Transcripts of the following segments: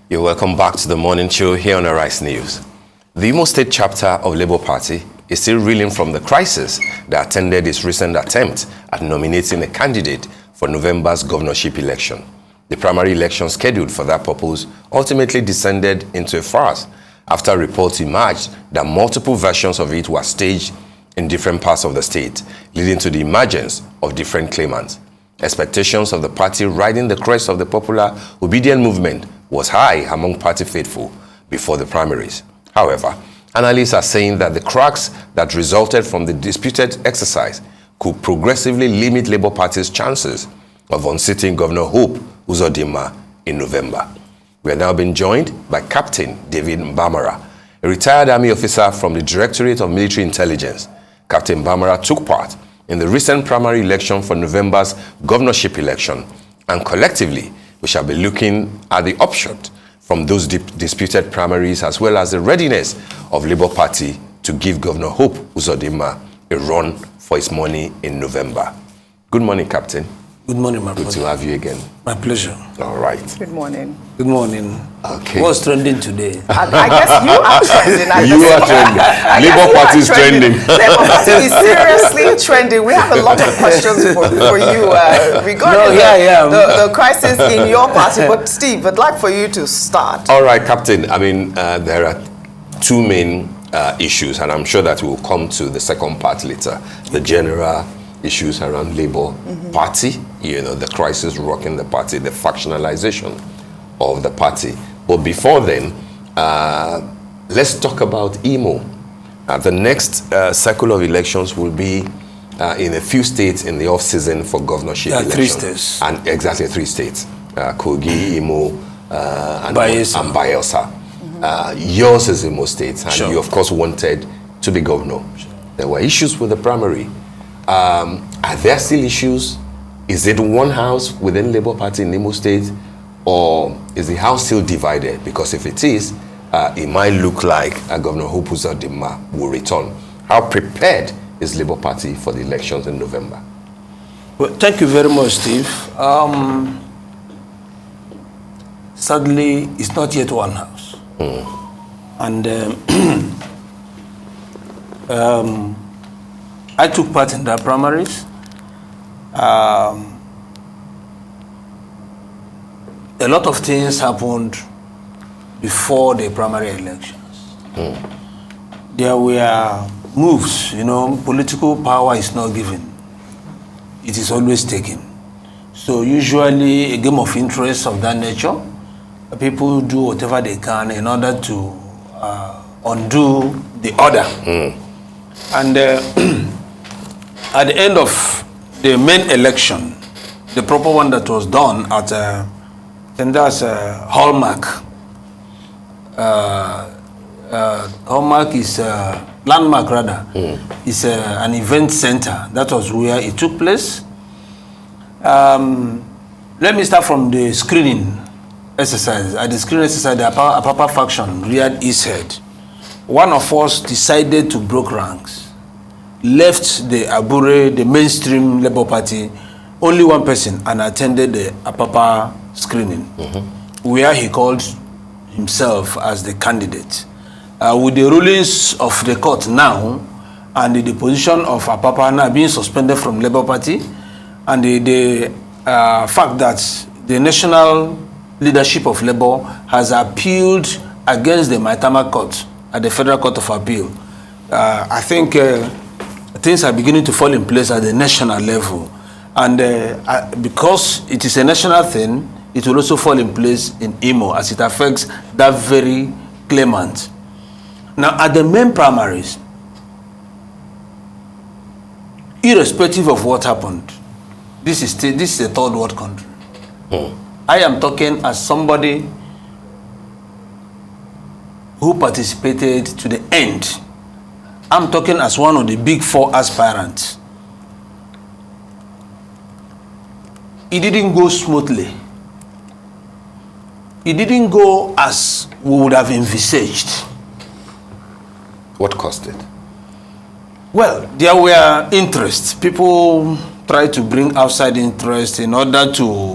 You're welcome back to the morning show here on Arise News. The Imo State chapter of Labour Party is still reeling from the crisis that attended its recent attempt at nominating a candidate for November's governorship election. The primary election scheduled for that purpose ultimately descended into a farce after reports emerged that multiple versions of it were staged in different parts of the state, leading to the emergence of different claimants. Expectations of the party riding the crest of the popular obedient movement was high among party faithful before the primaries. However, analysts are saying that the cracks that resulted from the disputed exercise could progressively limit Labour Party's chances of unseating Governor Hope Uzodinma in November. We are now being joined by Captain David Mbamara, a retired army officer from the Directorate of Military Intelligence. Captain Mbamara took part in the recent primary election for November's governorship election, and collectively we shall be looking at the upshot from those disputed primaries as well as the readiness of Labour Party to give Governor Hope Uzodinma a run for his money in November. Good morning, Captain. Good morning, my brother. Good to have you again. My pleasure. All right. Good morning. Good morning. Okay. What's trending today? I guess you are trending. You are trending. Labour Party is trending. Labour Party is seriously trending. We have a lot of questions for you regarding the crisis in your party. But Steve, I'd like for you to start. All right, Captain. I mean, there are two main issues, and I'm sure that we'll come to the second part later. The general issues around Labour Party, the crisis rocking the party, the factionalization of the party. But before then, let's talk about Imo. The next cycle of elections will be in a few states in the off-season for governorship elections. 3 states. And exactly 3 states. Kogi, Imo, and Bayelsa. Yours is Imo State, and you, of course, wanted to be governor. There were issues with the primary. Are there still issues? Is it one house within Labour Party in Imo State, or is the house still divided? Because if it is, it might look like Governor Hope Uzodinma will return. How prepared is Labour Party for the elections in November? Well, thank you very much, Steve. Sadly, it's not yet one house. And I took part in the primaries. A lot of things happened before the primary elections. There were moves, political power is not given. It is always taken. So usually a game of interest of that nature, people do whatever they can in order to undo the order. And at the end of the main election, the proper one that was done at, and that's Hallmark. Hallmark is Landmark rather. It's an event center. That was where it took place. Let me start from the screening exercise. At the screening exercise, the Apapa faction reared its head. One of us decided to break ranks. Left the Abure, the mainstream Labour Party, only one person, and attended the Apapa screening, where he called himself as the candidate. With the rulings of the court now, and the position of Apapa now being suspended from Labour Party, and the fact that the national leadership of Labour has appealed against the Maitama Court at the Federal Court of Appeal, I think things are beginning to fall in place at the national level. And because it is a national thing, it will also fall in place in Imo as it affects that very claimant. Now, at the main primaries, irrespective of what happened, this is a third world country. I am talking as somebody who participated to the end. I'm talking as one of the big 4 aspirants. It didn't go smoothly. It didn't go as we would have envisaged. What caused it? Well, there were interests. People tried to bring outside interest in order to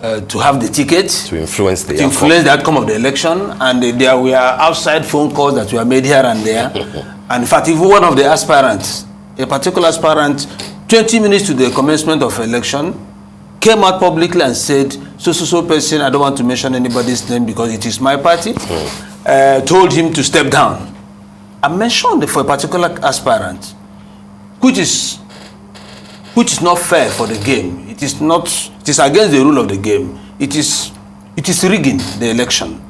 to have the ticket, to influence the outcome of the election, and there were outside phone calls that were made here and there. And in fact, even one of the aspirants, a particular aspirant, 20 minutes to the commencement of election, came out publicly and said, so person, I don't want to mention anybody's name because it is my party, told him to step down. I mentioned for a particular aspirant, which is not fair for the game. It is against the rule of the game. It is rigging the election.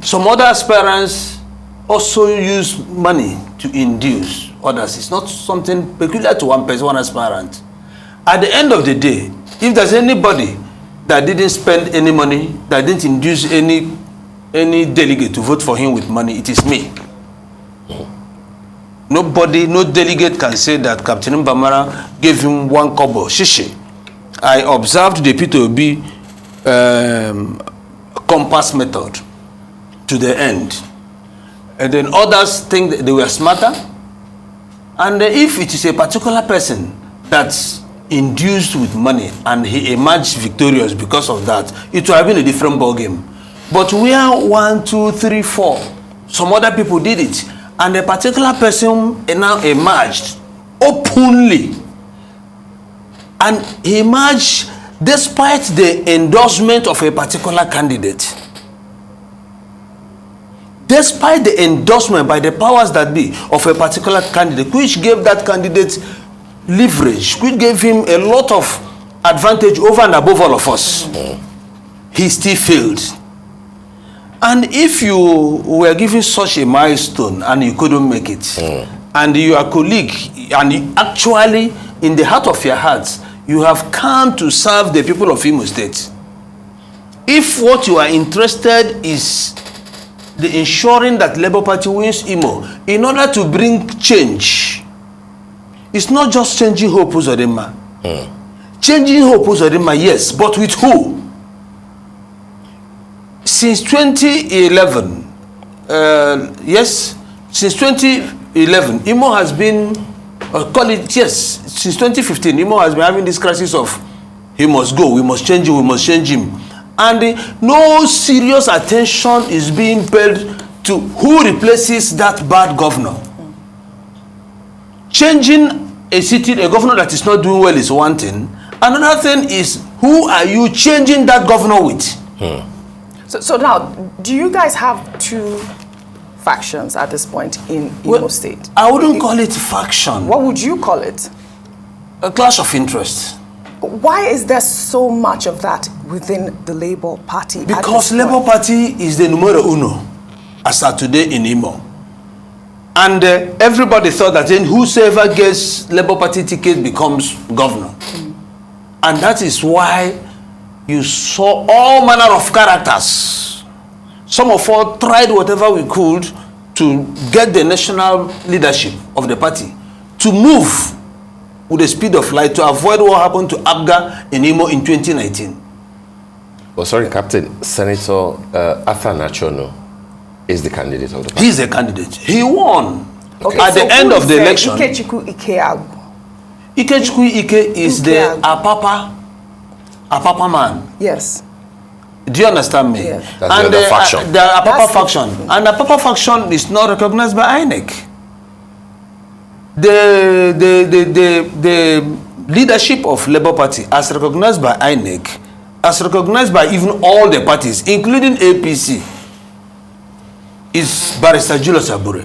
Some other aspirants also use money to induce others. It's not something peculiar to one person, one aspirant. At the end of the day, if there's anybody that didn't spend any money, that didn't induce any delegate to vote for him with money, it is me. Nobody, no delegate can say that Captain Mbamara gave him 1 kobo. Shishi. I observed the P2B compass method to the end. And then others think that they were smarter. And if it is a particular person that's induced with money and he emerged victorious because of that, it would have been a different ballgame. But we are 1, 2, 3, 4. Some other people did it. And a particular person now emerged openly. And he emerged despite the endorsement of a particular candidate. Despite the endorsement by the powers that be of a particular candidate, which gave that candidate leverage, which gave him a lot of advantage over and above all of us, he still failed. And if you were given such a milestone and you couldn't make it, and your colleague, and you actually, in the heart of your hearts, you have come to serve the people of Imo State, if what you are interested is the ensuring that Labour Party wins Imo, in order to bring change, it's not just changing Hope Uzodinma. Changing Hope Uzodinma, yes, but with who? Since 2011, since 2011, Imo has been, since 2015, Imo has been having this crisis of, he must go, we must change him, we must change him. And no serious attention is being paid to who replaces that bad governor. Changing a governor that is not doing well is one thing. Another thing is, who are you changing that governor with? So now, do you guys have 2 factions at this point in Imo State? I wouldn't call it faction. What would you call it? A clash of interest. Why is there so much of that within the Labour Party? Because Labour Party is the numero uno as of today in Imo. And everybody thought that then whosoever gets Labour Party ticket becomes governor. And that is why you saw all manner of characters. Some of us tried whatever we could to get the national leadership of the party to move with the speed of light to avoid what happened to Abga in Imo in 2019. Oh, sorry, Captain. Senator Arthur Nachono is the candidate of the party. He's the candidate. He won. Okay, at the end of the election. Ikechukwu Ikeagwu. Ikechukwu Ike is the Apapa man. Yes. Do you understand me? Yes. That's and the faction. The Apapa faction. And the Apapa faction is not recognized by INEC. The leadership of Labour Party, as recognized by INEC, as recognized by even all the parties, including APC, is Barrister Julius Abure.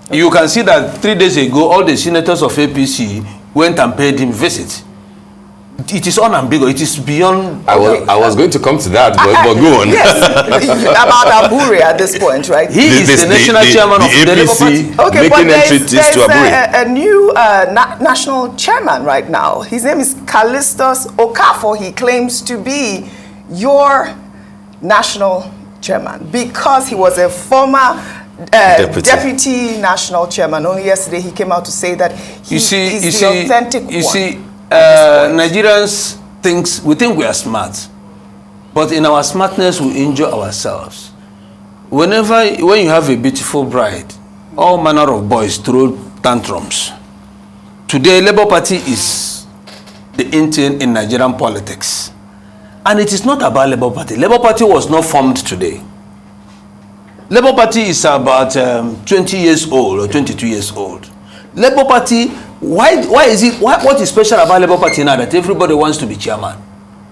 Okay. You can see that 3 days ago, all the senators of APC went and paid him visit. It is unambiguous. It is beyond. I was going to come to that, but go on. Yes, about Abure at this point, right? He is the national chairman of the Labour Party. Okay, but there's a new national chairman right now. His name is Callistus Okafor. He claims to be your national chairman because he was a former deputy national chairman. Only yesterday he came out to say that he is the authentic one. Nigerians we think we are smart, but in our smartness we injure ourselves. When you have a beautiful bride, all manner of boys throw tantrums. Today, Labour Party is the in-thing in Nigerian politics. And it is not about Labour Party. Labour Party was not formed today. Labour Party is about 20 years old or 22 years old. Labour Party, what is special about Labour Party now that everybody wants to be chairman?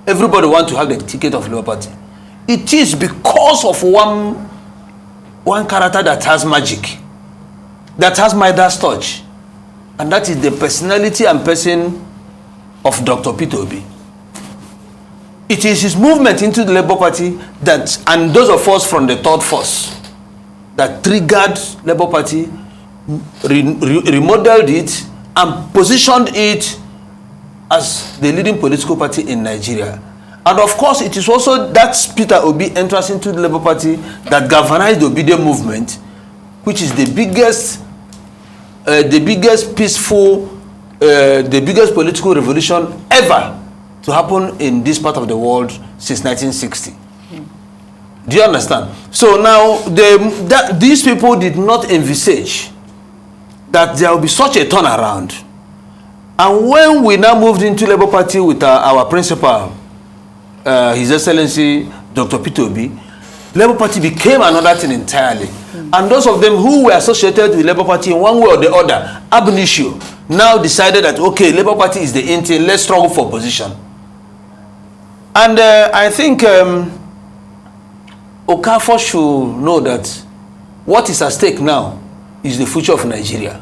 Everybody wants to have the ticket of Labour Party. It is because of one character that has magic, that has Midas touch, and that is the personality and person of Dr. Peter Obi. It is his movement into the Labour Party that, and those of us from the third force, that triggered Labour Party, remodeled it, and positioned it as the leading political party in Nigeria. And of course, it is also that Peter Obi entrance into the Labour Party that galvanized the Obidian movement, which is the biggest peaceful, the biggest political revolution ever to happen in this part of the world since 1960. Do you understand? So now, these people did not envisage that there will be such a turnaround. And when we now moved into Labour Party with our principal, His Excellency Dr. Peter Obi, Labour Party became another thing entirely. And those of them who were associated with Labour Party in one way or the other, ab initio, now decided that, okay, Labour Party is the in thing, let's struggle for position. And I think Okafor should know that what is at stake now is the future of Nigeria.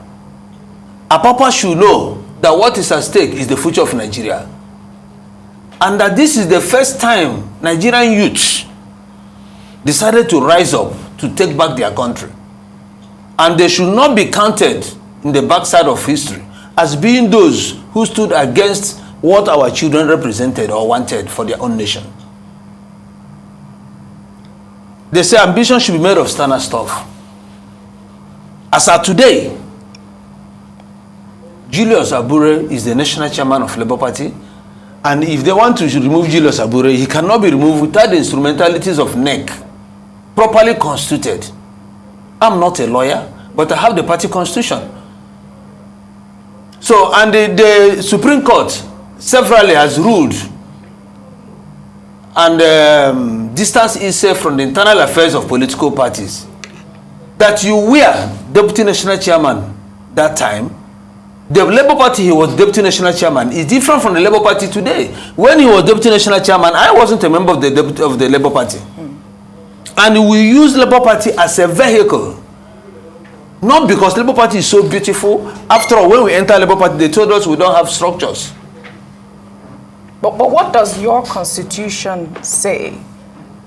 Apapa should know that what is at stake is the future of Nigeria. And that this is the first time Nigerian youth decided to rise up to take back their country. And they should not be counted in the backside of history as being those who stood against what our children represented or wanted for their own nation. They say ambition should be made of standard stuff. As of today, Julius Abure is the national chairman of Labour Party, and if they want to remove Julius Abure, he cannot be removed without the instrumentalities of NEC properly constituted. I'm not a lawyer, but I have the party constitution. So, and the Supreme Court severally has ruled and distance itself from the internal affairs of political parties, that you were deputy national chairman that time. The Labour Party, he was deputy national chairman, is different from the Labour Party today. When he was deputy national chairman, I wasn't a member of the Labour Party. And we use Labour Party as a vehicle. Not because Labour Party is so beautiful. After all, when we enter Labour Party, they told us we don't have structures. But what does your constitution say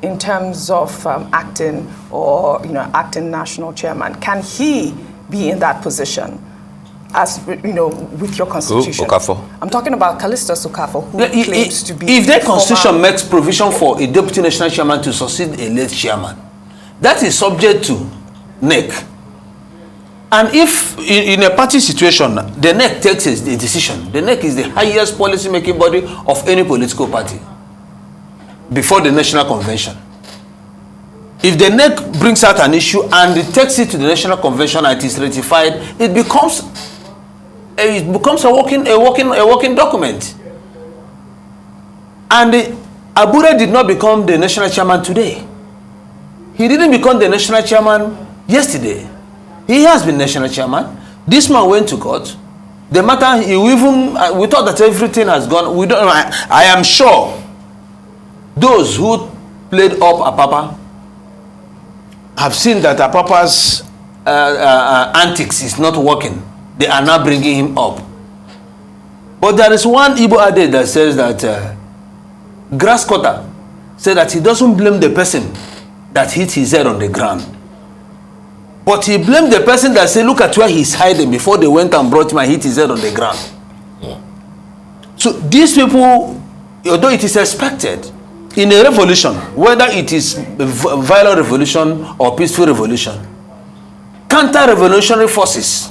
in terms of acting or acting national chairman? Can he be in that position? As with your constitution. Okafor. I'm talking about Callistus Okafor, who claims to be. If their constitution makes provision for a deputy national chairman to succeed a late chairman, that is subject to NEC. And if in a party situation, the NEC takes a decision, the NEC is the highest policy-making body of any political party before the National Convention. If the NEC brings out an issue and it takes it to the National Convention and it is ratified, it becomes a working document. And Abure did not become the national chairman today. He didn't become the national chairman yesterday. He has been national chairman. This man went to court. The matter, we thought that everything has gone. We don't. I am sure those who played up Apapa have seen that Apapa's antics is not working. They are now bringing him up. But there is one Igbo adage that says that grass cutter said that he doesn't blame the person that hit his head on the ground, but he blamed the person that said, look at where he's hiding, before they went and brought him and hit his head on the ground. So these people, although it is expected in a revolution, whether it is a violent revolution or peaceful revolution, counter-revolutionary forces,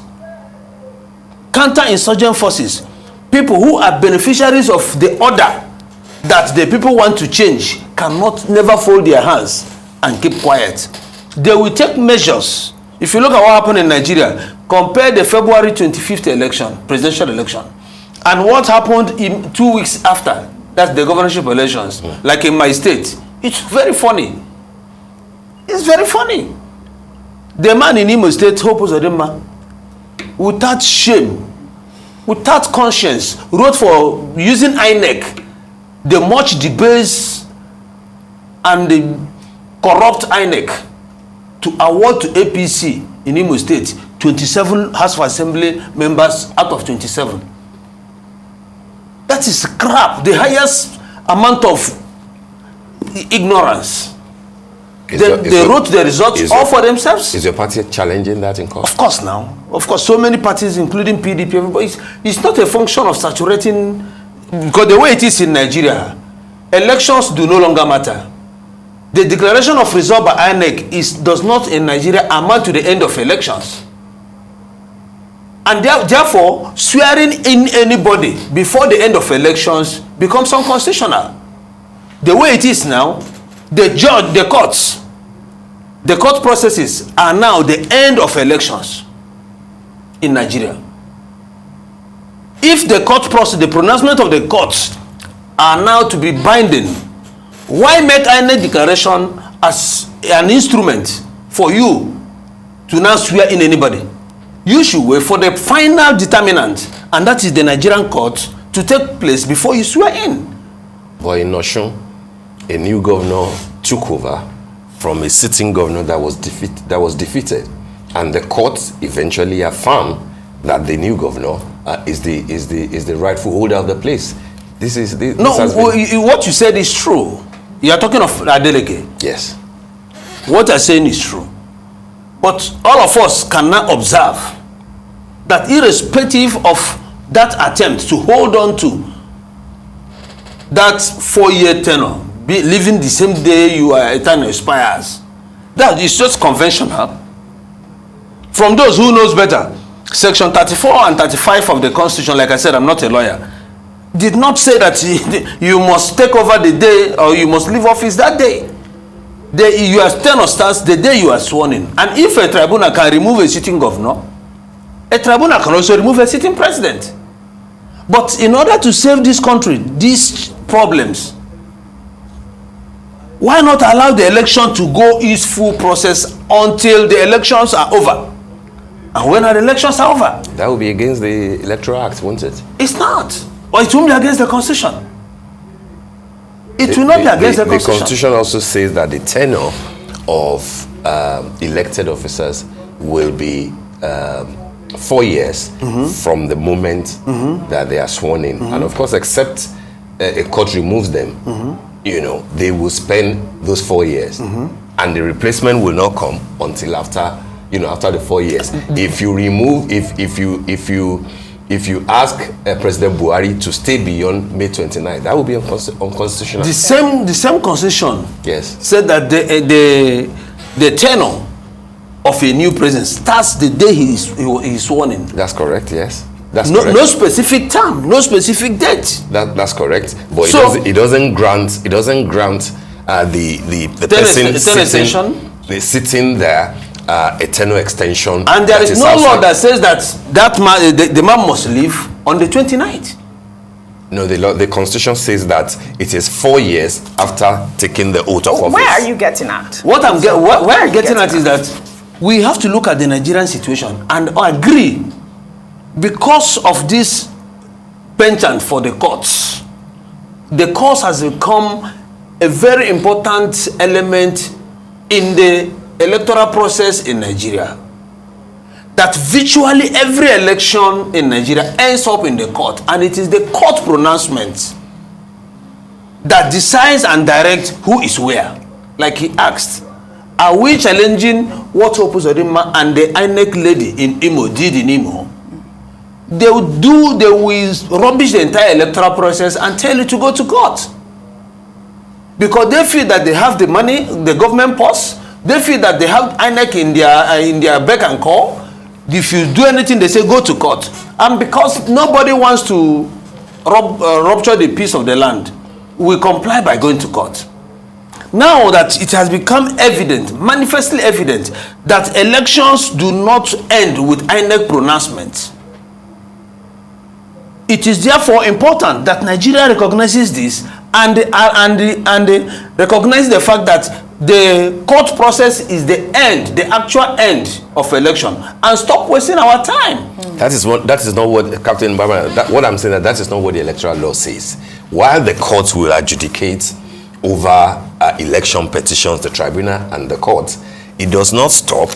counter-insurgent forces, people who are beneficiaries of the order that the people want to change, cannot never fold their hands and keep quiet. They will take measures. If you look at what happened in Nigeria, compare the February 25th election, presidential election, And what happened in 2 weeks after, that's the governorship elections, like in my state, it's very funny. It's very funny. The man in Imo State, Hope Uzodinma, without shame, without conscience, wrote for using INEC, the much debased and the corrupt INEC, to award to APC in Imo State 27 House of Assembly members out of 27. That is crap, the highest amount of ignorance. They wrote the results all for themselves. Is your party challenging that in court? Of course now. Of course, so many parties, including PDP, everybody, it's not a function of saturating, because the way it is in Nigeria, elections do no longer matter. The declaration of result by INEC does not in Nigeria amount to the end of elections. And therefore, swearing in anybody before the end of elections becomes unconstitutional. The way it is now, the court processes are now the end of elections in Nigeria. If the court process, the pronouncement of the courts are now to be binding, why make INEC declaration as an instrument for you to now swear in anybody? You should wait for the final determinant, and that is the Nigerian court, to take place before you swear in. But in Osun, a new governor took over from a sitting governor that was defeated, and the court eventually affirmed that the new governor is the rightful holder of the place. What you said is true. You are talking of Adeleke. Yes. What I'm saying is true. But all of us can now observe that irrespective of that attempt to hold on to that 4-year tenure, living the same day your tenure expires, that is just conventional. From those who knows better, Section 34 and 35 of the Constitution, like I said, I'm not a lawyer, did not say that you must take over the day or you must leave office that day. Your tenure starts the day you are sworn in. And if a tribunal can remove a sitting governor, a tribunal can also remove a sitting president. But in order to save this country, these problems, why not allow the election to go its full process until the elections are over? And when are the elections are over? That would be against the Electoral Act, won't it? It's not. Or it won't be against the Constitution. It will not be against the Constitution. The Constitution also says that the tenure of elected officers will be 4 years from the moment that they are sworn in. And of course, except a court removes them, they will spend those 4 years. And the replacement will not come until after the 4 years. If you remove, if you ask President Buhari to stay beyond May 29, that would be unconstitutional. The same constitution, yes, said that the tenure of a new president starts the day he is sworn in. That's correct. Yes, that's correct. No specific term, no specific date. That's correct. But so, it doesn't grant the person sitting there a tenure extension. And there is no law that says that man, the man must leave on the 29th. No, the Constitution says that it is 4 years after taking the oath of office. Where are you getting at? Where I'm getting at is that we have to look at the Nigerian situation and agree, because of this penchant for the courts has become a very important element in the electoral process in Nigeria. That virtually every election in Nigeria ends up in the court, and it is the court pronouncement that decides and directs who is where. Like he asked, are we challenging what Hope Uzodinma and the INEC lady in Imo did in Imo? They will rubbish the entire electoral process and tell you to go to court. Because they feel that they have the money, the government purse, they feel that they have INEC in their beck and call. If you do anything, they say go to court. And because nobody wants to rupture the peace of the land, we comply by going to court. Now that it has become evident, manifestly evident, that elections do not end with INEC pronouncements, it is therefore important that Nigeria recognizes this and recognize the fact that the court process is the end, the actual end of election, and stop wasting our time. That is not what Captain Mbamara. What I'm saying, that is not what the electoral law says. While the courts will adjudicate over election petitions, the tribunal and the courts, it does not stop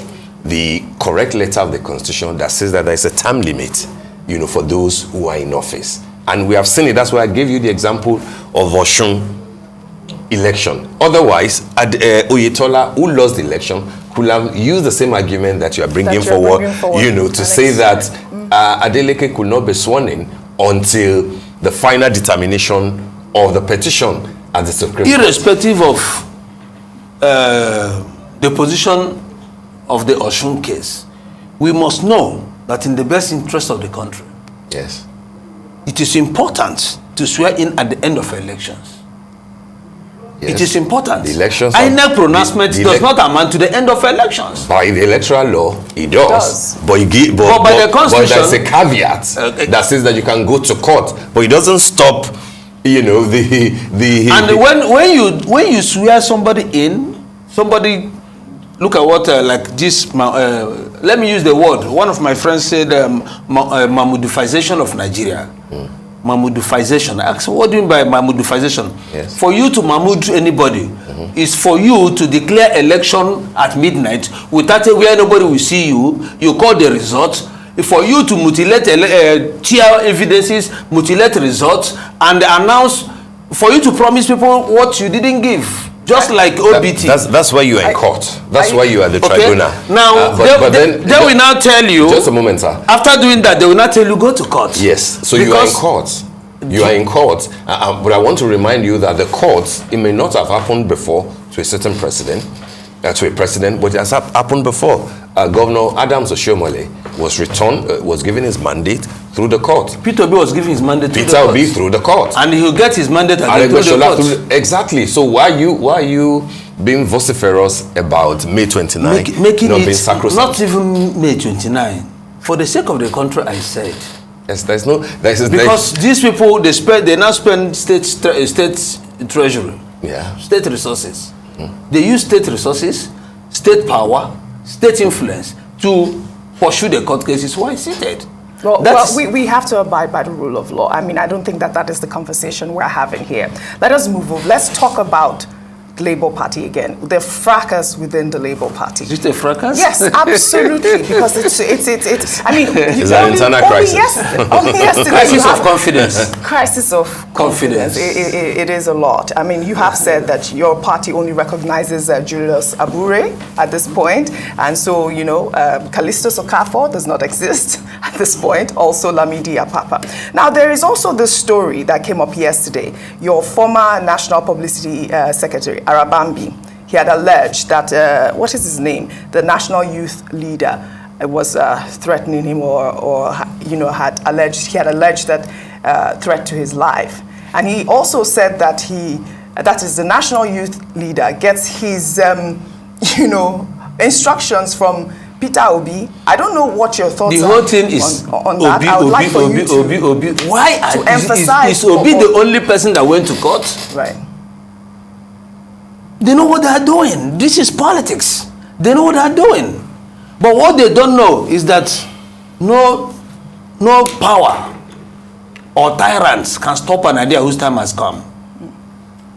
the correct letter of the Constitution that says that there is a term limit, for those who are in office. And we have seen it. That's why I gave you the example of Oshun election. Otherwise, Oyetola, who lost the election, could have used the same argument that you are bringing forward, to say that Adeleke could not be sworn in until the final determination of the petition at the Supreme Court. Irrespective of the position of the Oshun case, we must know that in the best interest of the country, yes, it is important to swear in at the end of elections. Yes. It is important. The elections INEC pronouncement does not amount to the end of elections. By the electoral law, it does. But by the Constitution, there's a caveat that says that you can go to court, but it doesn't stop. And when you swear somebody in, somebody. Look at what like this. Let me use the word. One of my friends said, "Mahmudifization of Nigeria." Mahmudifization. I asked, what do you mean by Mahmudifization? Yes. For you to Mahmud anybody is for you to declare election at midnight without where nobody will see you. You call the result. For you to mutilate tear evidences, mutilate results, and announce. For you to promise people what you didn't give. Just like OBT. That's why you are in court. That's why you are the tribunal. Now, they will now tell you. Just a moment, sir. After doing that, they will not tell you go to court. Yes. So you are in court. You are in court. But I want to remind you that the courts, it may not have happened before to a certain president, but it has happened before. Governor Adams Oshiomhole was given his mandate through the court. Peter Obi was given his mandate through the court. And he'll get his mandate through the court. Exactly. So why are you being vociferous about May 29 making not it being sacrosanct? Not even May 29. For the sake of the country, I said. Yes, because these people, they now spend state treasury, state resources. They use state resources, state power, state influence to pursue the court cases. Why seated? Well, we have to abide by the rule of law. I mean, I don't think that is the conversation we're having here. Let us move on. Let's talk about the Labour Party again. The fracas within the Labour Party. Is it a fracas? Yes, absolutely. Because it's. I mean, it's an internal crisis. Only yesterday. Crisis of confidence. Crisis of confidence. It is a lot. I mean, you have said that your party only recognizes Julius Abure at this point, and so Callistus Okafor does not exist at this point. Also, Lamidi Apapa. Now, there is also the story that came up yesterday. Your former National Publicity Secretary, Arabambi, he had alleged that, what is his name? The national youth leader was threatening him had alleged that threat to his life. And he also said that that is the national youth leader gets his, instructions from Peter Obi. I don't know what your thoughts are. The whole thing is on that. I would like for you to Obi. Why to emphasize? Is Obi the only person that went to court? Right. They know what they are doing. This is politics. They know what they are doing. But what they don't know is that no power or tyrants can stop an idea whose time has come.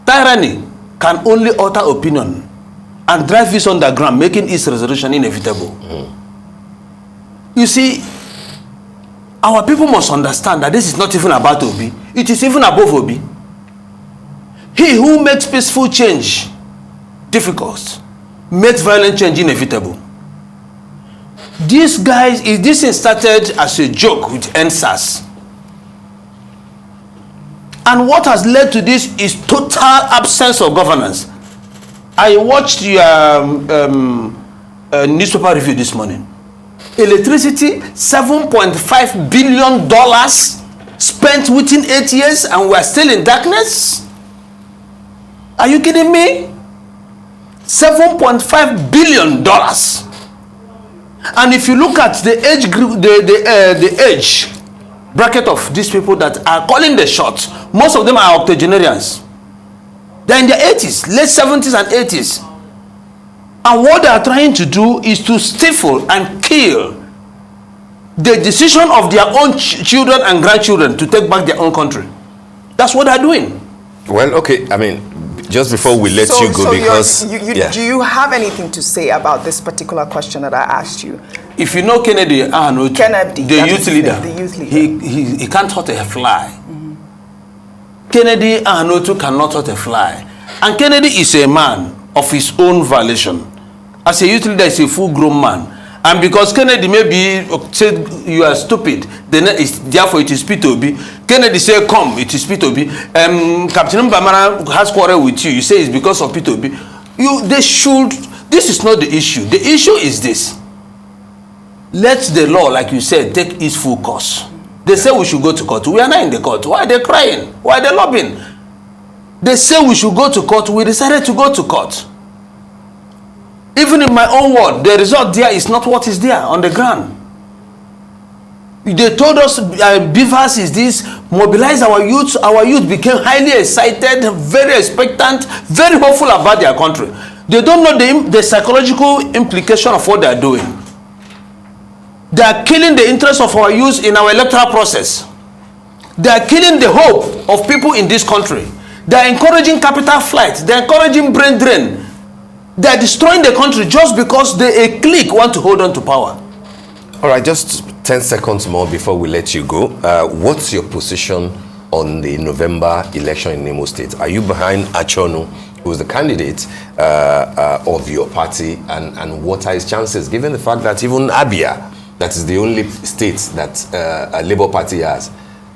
Tyranny can only alter opinion and drive it underground, making its resolution inevitable. You see, our people must understand that this is not even about Obi. It is even above Obi. He who makes peaceful change difficult makes violent change inevitable. These guys, this started as a joke with NSAS. And what has led to this is total absence of governance. I watched your newspaper review this morning. Electricity, $7.5 billion spent within 8 years, and we're still in darkness? Are you kidding me? $7.5 billion. And if you look at the age group, the age bracket of these people that are calling the shots. Most of them are octogenarians. They're in their 80s, late 70s and 80s. And what they are trying to do is to stifle and kill the decision of their own children and grandchildren to take back their own country. That's what they're doing. Well, okay, I mean, just before we let you go, because... Do you have anything to say about this particular question that I asked you? If you know Kennedy, the youth leader, he can't hurt a fly. Kennedy Ahanotu cannot hurt a fly. And Kennedy is a man of his own violation. As a youth leader, he's a full-grown man. And because Kennedy maybe said you are stupid, then therefore it is P2B. Kennedy said, come, it is P2B. Captain Mbamara has quarrel with you. You say it's because of P2B. They should. This is not the issue. The issue is this. Let the law, like you said, take its full course. They say we should go to court. We are not in the court. Why are they crying? Why are they lobbying? They say we should go to court. We decided to go to court. Even in my own word, the result there is not what is there on the ground. They told us Beavers is this, mobilize our youth. Our youth became highly excited, very expectant, very hopeful about their country. They don't know the psychological implication of what they are doing. They are killing the interest of our youth in our electoral process. They are killing the hope of people in this country. They are encouraging capital flight. They are encouraging brain drain. They are destroying the country just because a clique want to hold on to power. All right, just 10 seconds more before we let you go. What's your position on the November election in Imo State? Are you behind Achonu, who's the candidate of your party, and what are his chances, given the fact that even Abia, that is the only state that a Labour Party has,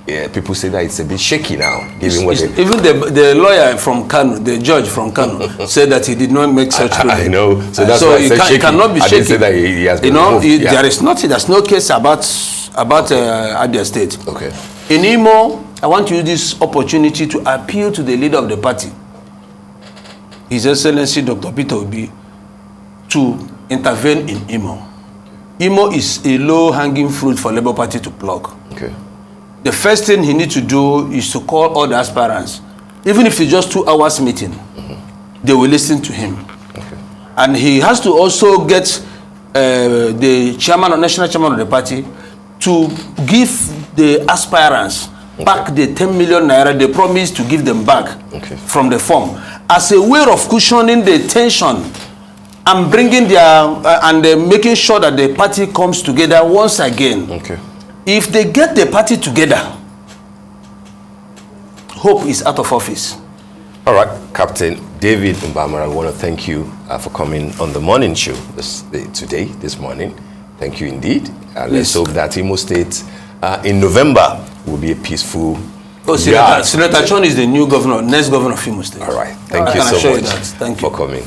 people say that it's a bit shaky now, given what even the lawyer from Kano, the judge from Kano, said that he did not make such ruling. I know, so that's why I said shaky. Cannot be shaky. I didn't say that he has been removed. There is nothing. There's no case about Abia State. Okay. In Imo, I want to use this opportunity to appeal to the leader of the party, His Excellency Dr. Peter Obi, to intervene in Imo. Imo is a low-hanging fruit for Labour Party to pluck. Okay. The first thing he needs to do is to call all the aspirants. Even if it's just 2 hours meeting, they will listen to him. Okay. And he has to also get the chairman or national chairman of the party to give the aspirants back the 10 million naira they promised to give them back from the form, as a way of cushioning the tension and bringing their making sure that the party comes together once again. Okay. If they get the party together, hope is out of office. All right, Captain David Mbamara, I want to thank you for coming on the morning show this morning. Thank you indeed. Let's hope that Imo State in November will be a peaceful. Senator Chon is the new governor, next governor of Imo State. All right, thank you so much for coming.